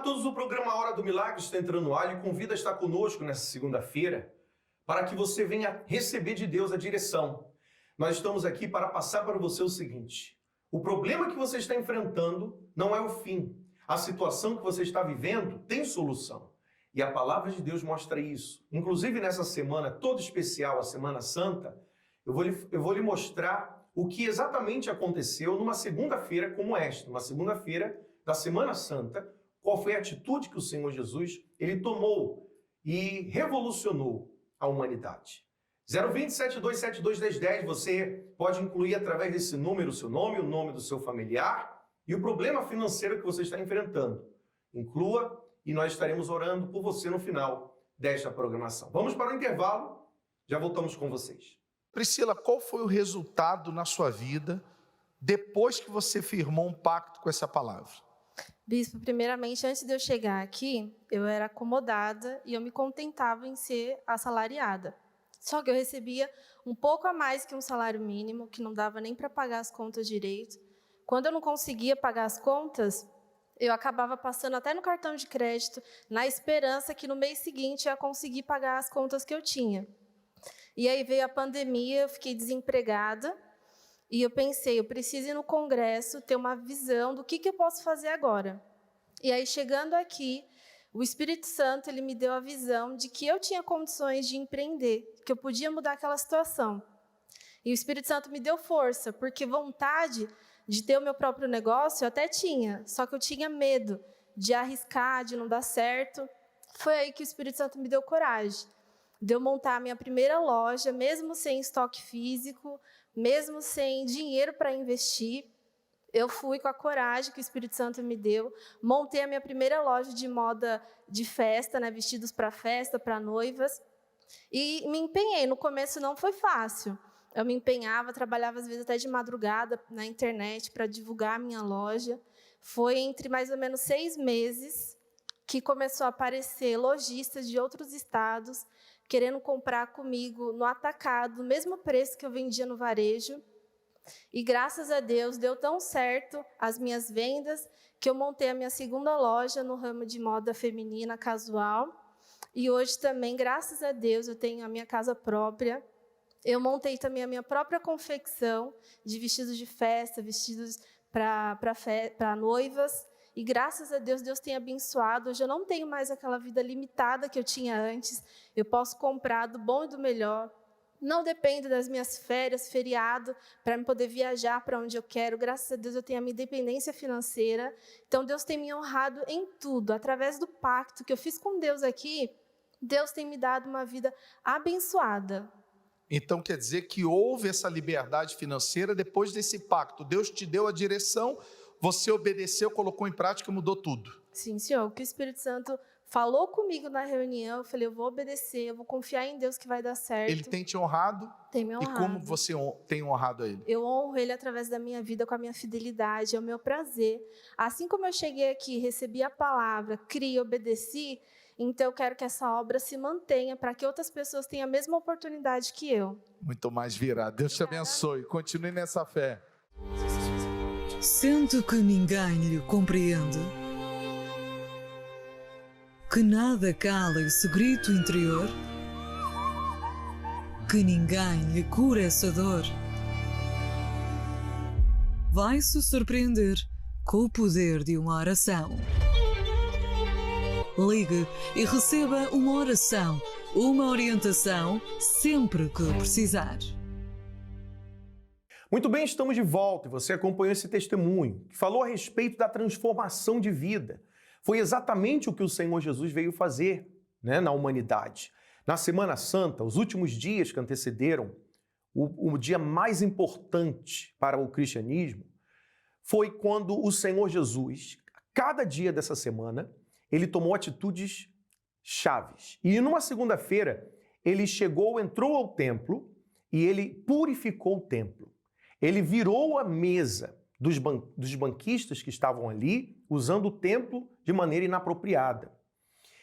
todos, o programa Hora do Milagre está entrando no ar e convida a estar conosco nessa segunda-feira para que você venha receber de Deus a direção. Nós estamos aqui para passar para você o seguinte: o problema que você está enfrentando não é o fim. A situação que você está vivendo tem solução. E a palavra de Deus mostra isso. Inclusive nessa semana toda especial, a Semana Santa, eu vou lhe mostrar o que exatamente aconteceu numa segunda-feira como esta, uma segunda-feira da Semana Santa. Qual foi a atitude que o Senhor Jesus ele tomou e revolucionou a humanidade. 020-7272-1010, você pode incluir através desse número o seu nome, o nome do seu familiar e o problema financeiro que você está enfrentando. Inclua e nós estaremos orando por você no final desta programação. Vamos para o intervalo, já voltamos com vocês. Priscila, qual foi o resultado na sua vida depois que você firmou um pacto com essa palavra? Bispo, primeiramente, antes de eu chegar aqui, eu era acomodada e eu me contentava em ser assalariada. Só que eu recebia um pouco a mais que um salário mínimo, que não dava nem para pagar as contas direito. Quando eu não conseguia pagar as contas, eu acabava passando até no cartão de crédito, na esperança que no mês seguinte eu ia conseguir pagar as contas que eu tinha. E aí veio a pandemia, eu fiquei desempregada, e eu pensei, eu preciso ir no congresso, ter uma visão do que eu posso fazer agora. E aí, chegando aqui, o Espírito Santo ele me deu a visão de que eu tinha condições de empreender, que eu podia mudar aquela situação. E o Espírito Santo me deu força, porque vontade de ter o meu próprio negócio eu até tinha, só que eu tinha medo de arriscar, de não dar certo. Foi aí que o Espírito Santo me deu coragem de eu montar a minha primeira loja, mesmo sem estoque físico, mesmo sem dinheiro para investir. Eu fui com a coragem que o Espírito Santo me deu, montei a minha primeira loja de moda de festa, né, vestidos para festa, para noivas, e me empenhei. No começo não foi fácil. Eu me empenhava, trabalhava às vezes até de madrugada na internet para divulgar a minha loja. Foi entre mais ou menos 6 meses que começou a aparecer lojistas de outros estados querendo comprar comigo no atacado, no mesmo preço que eu vendia no varejo. E graças a Deus, deu tão certo as minhas vendas, que eu montei a minha segunda loja no ramo de moda feminina casual. E hoje também, graças a Deus, eu tenho a minha casa própria. Eu montei também a minha própria confecção de vestidos de festa, vestidos para noivas. E graças a Deus, Deus tem abençoado. Hoje eu não tenho mais aquela vida limitada que eu tinha antes. Eu posso comprar do bom e do melhor. Não dependo das minhas férias, feriado, para me poder viajar para onde eu quero. Graças a Deus eu tenho a minha independência financeira. Então Deus tem me honrado em tudo. Através do pacto que eu fiz com Deus aqui, Deus tem me dado uma vida abençoada. Então quer dizer que houve essa liberdade financeira depois desse pacto. Deus te deu a direção, você obedeceu, colocou em prática e mudou tudo. Sim, Senhor. O que o Espírito Santo falou comigo na reunião, eu falei, eu vou obedecer, eu vou confiar em Deus que vai dar certo. Ele tem te honrado? Tem me honrado. E como você tem honrado a Ele? Eu honro Ele através da minha vida, com a minha fidelidade, é o meu prazer. Assim como eu cheguei aqui, recebi a palavra, criei, obedeci, então eu quero que essa obra se mantenha, para que outras pessoas tenham a mesma oportunidade que eu. Muito mais virá. Deus te abençoe. Continue nessa fé. Sente que ninguém lhe compreende, que nada cala esse grito interior, que ninguém lhe cura essa dor. Vai se surpreender com o poder de uma oração. Ligue e receba uma oração, uma orientação, sempre que precisar. Muito bem, estamos de volta e você acompanhou esse testemunho que falou a respeito da transformação de vida. Foi exatamente o que o Senhor Jesus veio fazer, na humanidade. Na Semana Santa, os últimos dias que antecederam o dia mais importante para o cristianismo, foi quando o Senhor Jesus, cada dia dessa semana, ele tomou atitudes chaves. E numa segunda-feira, ele entrou ao templo e ele purificou o templo. Ele virou a mesa dos banquistas que estavam ali, usando o templo de maneira inapropriada.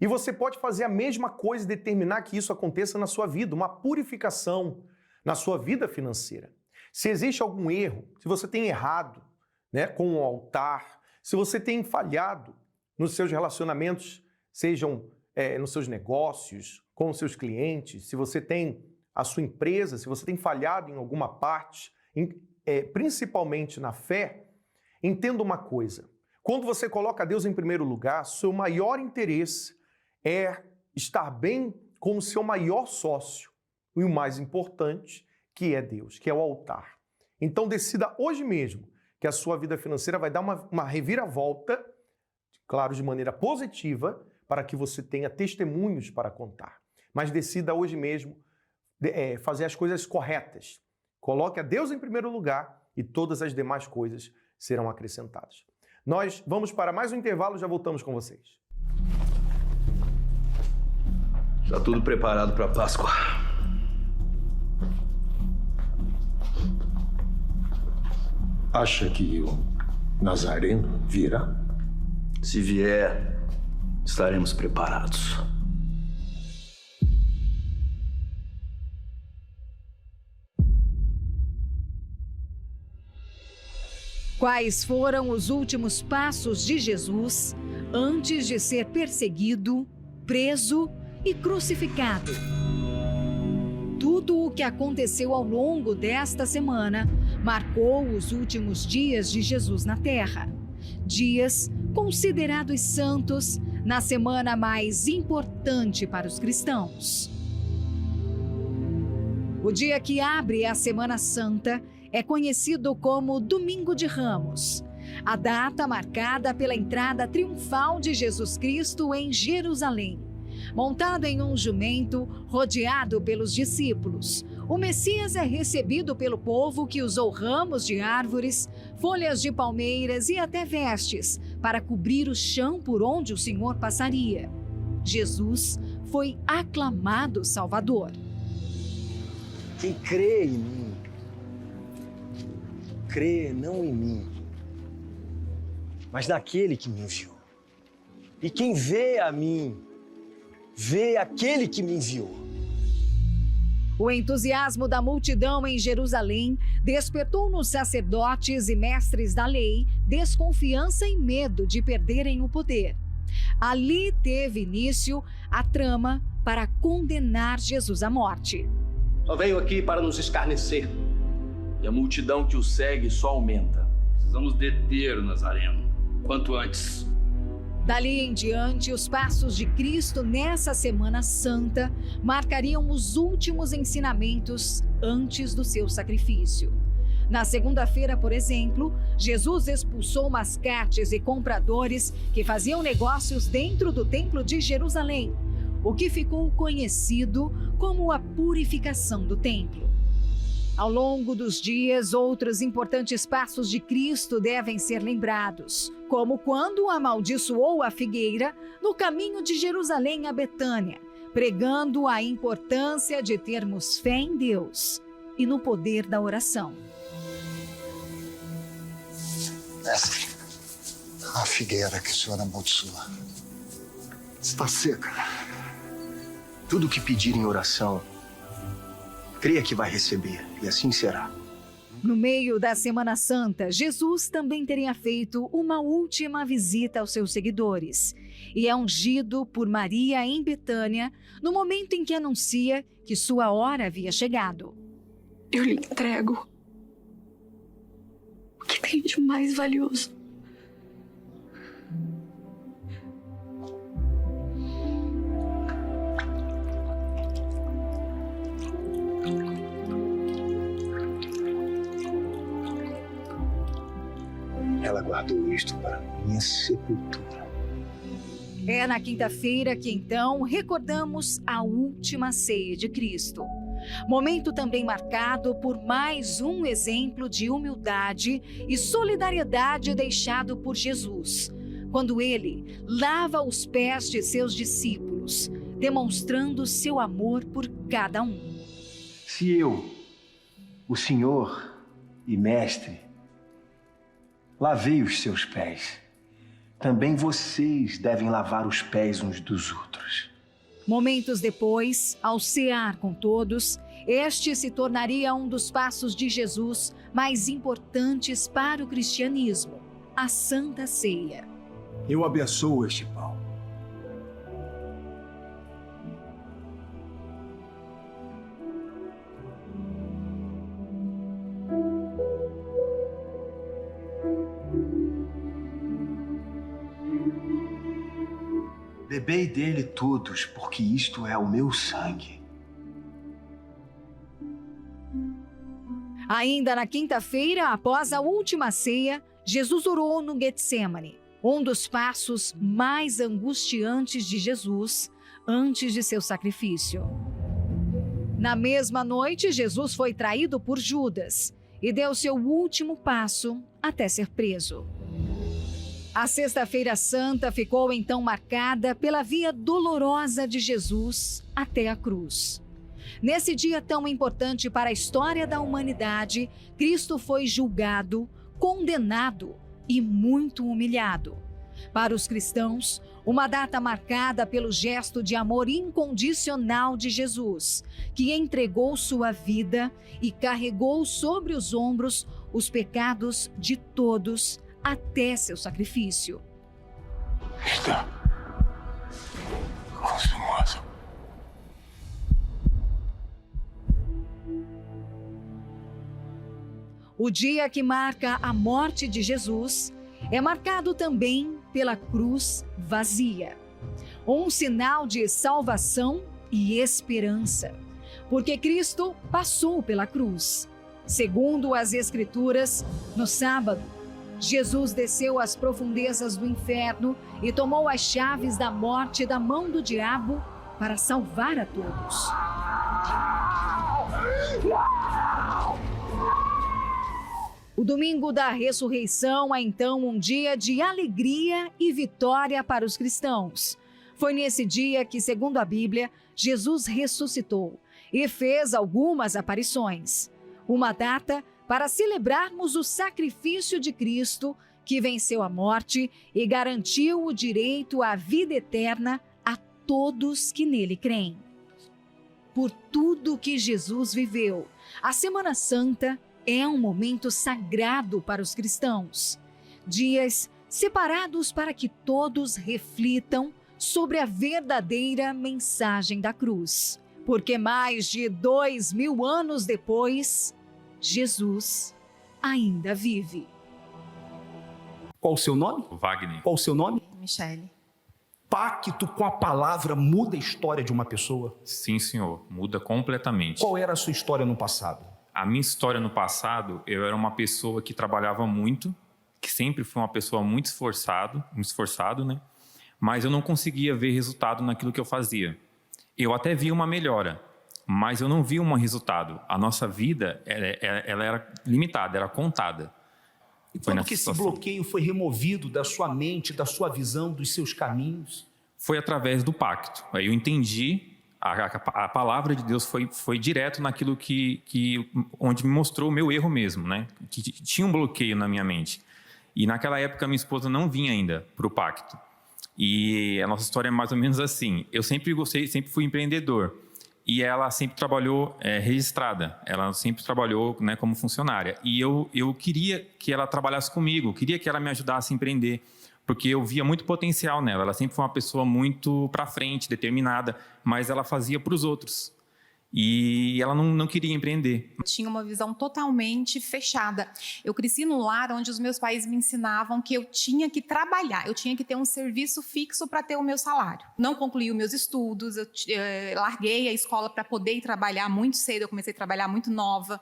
E você pode fazer a mesma coisa e determinar que isso aconteça na sua vida, uma purificação na sua vida financeira. Se existe algum erro, se você tem errado com o altar, se você tem falhado nos seus relacionamentos, sejam nos seus negócios, com os seus clientes, se você tem a sua empresa, se você tem falhado em alguma parte, principalmente na fé, entenda uma coisa. Quando você coloca Deus em primeiro lugar, seu maior interesse é estar bem com o seu maior sócio. E o mais importante, que é Deus, que é o altar. Então decida hoje mesmo que a sua vida financeira vai dar uma reviravolta, claro, de maneira positiva, para que você tenha testemunhos para contar. Mas decida hoje mesmo fazer as coisas corretas. Coloque a Deus em primeiro lugar e todas as demais coisas serão acrescentadas. Nós vamos para mais um intervalo, já voltamos com vocês. Está tudo preparado para a Páscoa. Acha que o Nazareno virá? Se vier, estaremos preparados. Quais foram os últimos passos de Jesus antes de ser perseguido, preso e crucificado? Tudo o que aconteceu ao longo desta semana marcou os últimos dias de Jesus na Terra. Dias considerados santos na semana mais importante para os cristãos. O dia que abre a Semana Santa é conhecido como Domingo de Ramos, a data marcada pela entrada triunfal de Jesus Cristo em Jerusalém. Montado em um jumento, rodeado pelos discípulos, o Messias é recebido pelo povo que usou ramos de árvores, folhas de palmeiras e até vestes para cobrir o chão por onde o Senhor passaria. Jesus foi aclamado Salvador. Quem crê em mim, crê não em mim, mas naquele que me enviou. E quem vê a mim, vê aquele que me enviou. O entusiasmo da multidão em Jerusalém despertou nos sacerdotes e mestres da lei desconfiança e medo de perderem o poder. Ali teve início a trama para condenar Jesus à morte. Só veio aqui para nos escarnecer. E a multidão que o segue só aumenta. Precisamos deter o Nazareno quanto antes. Dali em diante, os passos de Cristo nessa Semana Santa marcariam os últimos ensinamentos antes do seu sacrifício. Na segunda-feira, por exemplo, Jesus expulsou mascates e compradores que faziam negócios dentro do Templo de Jerusalém, o que ficou conhecido como a purificação do templo. Ao longo dos dias, outros importantes passos de Cristo devem ser lembrados, como quando amaldiçoou a figueira no caminho de Jerusalém a Betânia, pregando a importância de termos fé em Deus e no poder da oração. Mestre, a figueira que o senhor amaldiçoa está seca. Tudo que pedir em oração, creia que vai receber, e assim será. No meio da Semana Santa, Jesus também teria feito uma última visita aos seus seguidores e é ungido por Maria em Betânia no momento em que anuncia que sua hora havia chegado. Eu lhe entrego o que tem de mais valioso. Ela guardou isto para minha sepultura. É na quinta-feira que então recordamos a última ceia de Cristo. Momento também marcado por mais um exemplo de humildade e solidariedade deixado por Jesus, quando ele lava os pés de seus discípulos, demonstrando seu amor por cada um. Se eu, o Senhor e Mestre, lavei os seus pés, também vocês devem lavar os pés uns dos outros. Momentos depois, ao cear com todos, este se tornaria um dos passos de Jesus mais importantes para o cristianismo, a Santa Ceia. Eu abençoo este pão. Bebei dele todos, porque isto é o meu sangue. Ainda na quinta-feira, após a última ceia, Jesus orou no Getsêmani, um dos passos mais angustiantes de Jesus antes de seu sacrifício. Na mesma noite, Jesus foi traído por Judas e deu seu último passo até ser preso. A Sexta-feira Santa ficou então marcada pela via dolorosa de Jesus até a cruz. Nesse dia tão importante para a história da humanidade, Cristo foi julgado, condenado e muito humilhado. Para os cristãos, uma data marcada pelo gesto de amor incondicional de Jesus, que entregou sua vida e carregou sobre os ombros os pecados de todos até seu sacrifício. Está consumado. O dia que marca a morte de Jesus é marcado também pela cruz vazia, um sinal de salvação e esperança, porque Cristo passou pela cruz. Segundo as Escrituras, no sábado, Jesus desceu às profundezas do inferno e tomou as chaves da morte da mão do diabo para salvar a todos. O domingo da ressurreição é então um dia de alegria e vitória para os cristãos. Foi nesse dia que, segundo a Bíblia, Jesus ressuscitou e fez algumas aparições. Uma data para celebrarmos o sacrifício de Cristo, que venceu a morte e garantiu o direito à vida eterna a todos que nele creem. Por tudo que Jesus viveu, a Semana Santa é um momento sagrado para os cristãos. Dias separados para que todos reflitam sobre a verdadeira mensagem da cruz. Porque mais de 2000 anos depois, Jesus ainda vive. Qual o seu nome? Wagner. Qual o seu nome? Michele. Pacto com a palavra muda a história de uma pessoa? Sim, senhor. Muda completamente. Qual era a sua história no passado? A minha história no passado, eu era uma pessoa que trabalhava muito, que sempre foi uma pessoa muito esforçado, né? Mas eu não conseguia ver resultado naquilo que eu fazia. Eu até via uma melhora, mas eu não via um resultado. A nossa vida, ela era limitada, era contada. E quando que esse bloqueio foi removido da sua mente, da sua visão, dos seus caminhos? Foi através do pacto. Aí eu entendi, a palavra de Deus foi direto naquilo onde me mostrou o meu erro mesmo, né? Que tinha um bloqueio na minha mente. E naquela época minha esposa não vinha ainda para o pacto. E a nossa história é mais ou menos assim. Eu sempre fui empreendedor. E ela sempre trabalhou registrada. Ela sempre trabalhou, né, como funcionária. E eu queria que ela trabalhasse comigo, queria que ela me ajudasse a empreender, porque eu via muito potencial nela. Ela sempre foi uma pessoa muito para frente, determinada, mas ela fazia para os outros. E ela não queria empreender. Eu tinha uma visão totalmente fechada. Eu cresci num lar onde os meus pais me ensinavam que eu tinha que trabalhar, eu tinha que ter um serviço fixo para ter o meu salário. Não concluí os meus estudos, eu larguei a escola para poder ir trabalhar muito cedo, eu comecei a trabalhar muito nova.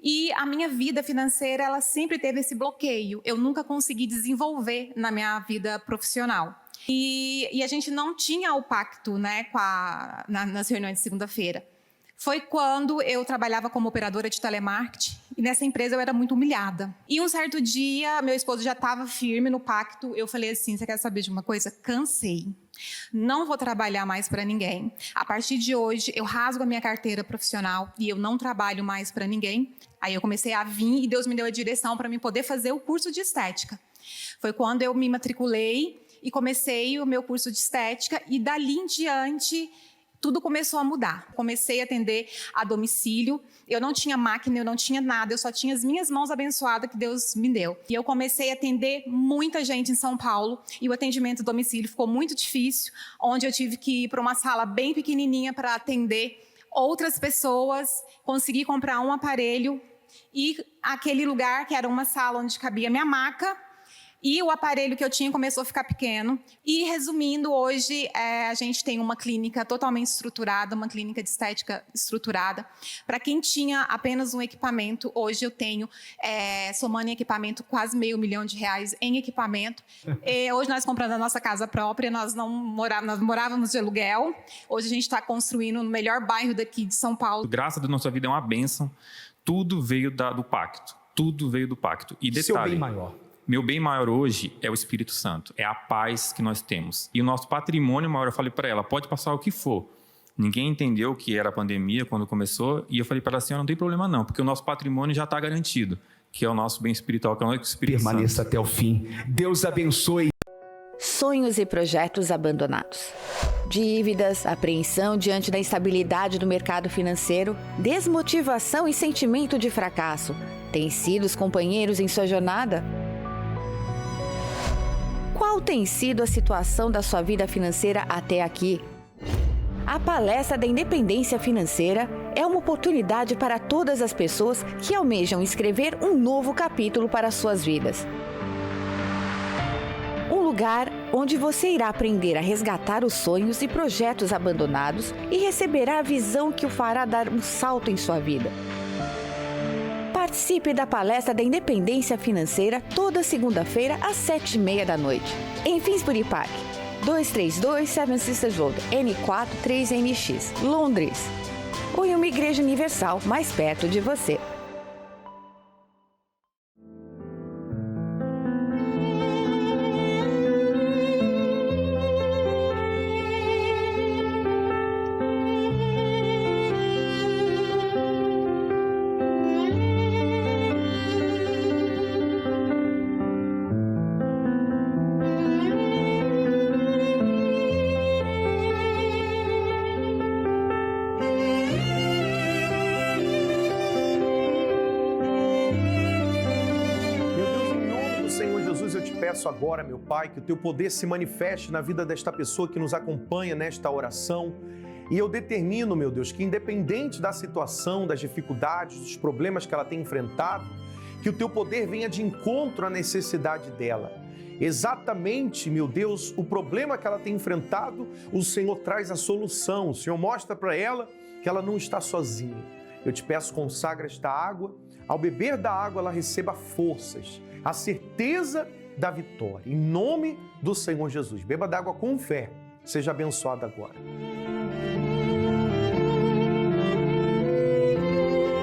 E a minha vida financeira, ela sempre teve esse bloqueio. Eu nunca consegui desenvolver na minha vida profissional. E a gente não tinha o pacto, né, nas reuniões de segunda-feira. Foi quando eu trabalhava como operadora de telemarketing e nessa empresa eu era muito humilhada. E um certo dia, meu esposo já estava firme no pacto, eu falei assim, você quer saber de uma coisa? Cansei. Não vou trabalhar mais para ninguém. A partir de hoje, eu rasgo a minha carteira profissional e eu não trabalho mais para ninguém. Aí eu comecei a vir e Deus me deu a direção para mim poder fazer o curso de estética. Foi quando eu me matriculei e comecei o meu curso de estética e dali em diante tudo começou a mudar. Comecei a atender a domicílio, eu não tinha máquina, eu não tinha nada, eu só tinha as minhas mãos abençoadas que Deus me deu. E eu comecei a atender muita gente em São Paulo, e o atendimento a domicílio ficou muito difícil, onde eu tive que ir para uma sala bem pequenininha para atender outras pessoas, consegui comprar um aparelho, e aquele lugar que era uma sala onde cabia minha maca, e o aparelho que eu tinha começou a ficar pequeno. E, resumindo, hoje a gente tem uma clínica totalmente estruturada, uma clínica de estética estruturada. Para quem tinha apenas um equipamento, hoje eu tenho, somando em equipamento, quase R$500 mil em equipamento. Hoje nós compramos a nossa casa própria, nós morávamos de aluguel. Hoje a gente está construindo no melhor bairro daqui de São Paulo. A graça da nossa vida é uma bênção. Tudo veio do pacto. Tudo veio do pacto. E detalhe, seu bem maior. Meu bem maior hoje é o Espírito Santo, é a paz que nós temos. E o nosso patrimônio maior, eu falei para ela, pode passar o que for. Ninguém entendeu o que era a pandemia quando começou, e eu falei para ela assim, não tem problema não, porque o nosso patrimônio já está garantido, que é o nosso bem espiritual, que é o Espírito Santo. Permaneça até o fim. Deus abençoe. Sonhos e projetos abandonados. Dívidas, apreensão diante da instabilidade do mercado financeiro, desmotivação e sentimento de fracasso. Têm sido os companheiros em sua jornada? Qual tem sido a situação da sua vida financeira até aqui? A Palestra da Independência Financeira é uma oportunidade para todas as pessoas que almejam escrever um novo capítulo para suas vidas. Um lugar onde você irá aprender a resgatar os sonhos e projetos abandonados e receberá a visão que o fará dar um salto em sua vida. Participe da Palestra da Independência Financeira toda segunda-feira às 7h30 da noite, em Finsbury Park, 232 Seven Sisters Road, N4 3NX, Londres, ou em uma igreja universal mais perto de você. Peço agora, meu Pai, que o Teu poder se manifeste na vida desta pessoa que nos acompanha nesta oração. E eu determino, meu Deus, que independente da situação, das dificuldades, dos problemas que ela tem enfrentado, que o Teu poder venha de encontro à necessidade dela. Exatamente, meu Deus, o problema que ela tem enfrentado, o Senhor traz a solução. O Senhor mostra para ela que ela não está sozinha. Eu te peço, consagra esta água. Ao beber da água, ela receba forças, a certeza da vitória. Em nome do Senhor Jesus. Beba d'água com fé. Seja abençoado agora.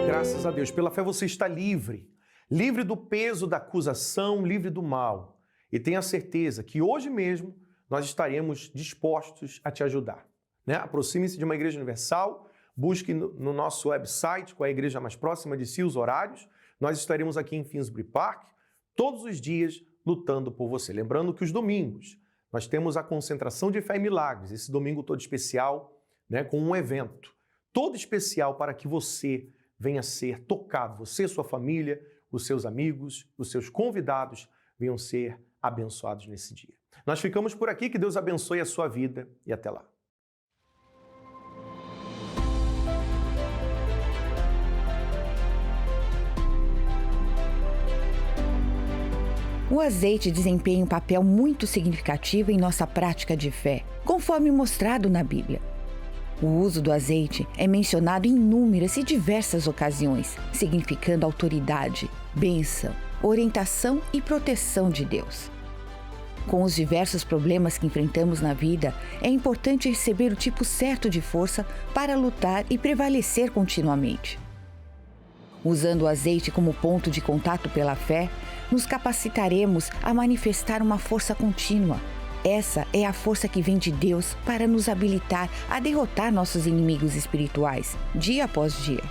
Graças a Deus. Pela fé você está livre. Livre do peso da acusação, livre do mal. E tenha certeza que hoje mesmo nós estaremos dispostos a te ajudar. Aproxime-se de uma igreja universal. Busque no nosso website qual é a igreja mais próxima de si, os horários. Nós estaremos aqui em Finsbury Park todos os dias lutando por você. Lembrando que os domingos nós temos a concentração de fé e milagres, esse domingo todo especial, com um evento todo especial para que você venha ser tocado, você, sua família, os seus amigos, os seus convidados venham ser abençoados nesse dia. Nós ficamos por aqui, que Deus abençoe a sua vida e até lá. O azeite desempenha um papel muito significativo em nossa prática de fé, conforme mostrado na Bíblia. O uso do azeite é mencionado em inúmeras e diversas ocasiões, significando autoridade, bênção, orientação e proteção de Deus. Com os diversos problemas que enfrentamos na vida, é importante receber o tipo certo de força para lutar e prevalecer continuamente. Usando o azeite como ponto de contato pela fé, nos capacitaremos a manifestar uma força contínua. Essa é a força que vem de Deus para nos habilitar a derrotar nossos inimigos espirituais, dia após dia.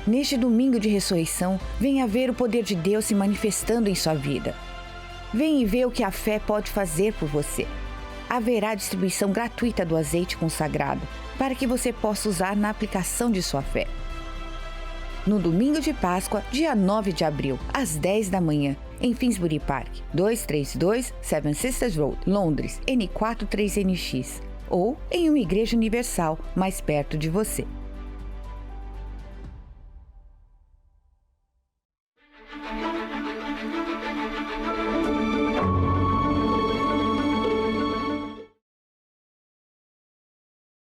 Neste domingo de ressurreição, venha ver o poder de Deus se manifestando em sua vida. Venha e ver o que a fé pode fazer por você. haverá distribuição gratuita do azeite consagrado para que você possa usar na aplicação de sua fé. No domingo de Páscoa, dia 9 de abril, às 10 da manhã, em Finsbury Park, 232 Seven Sisters Road, Londres, N43NX, ou em uma igreja universal mais perto de você.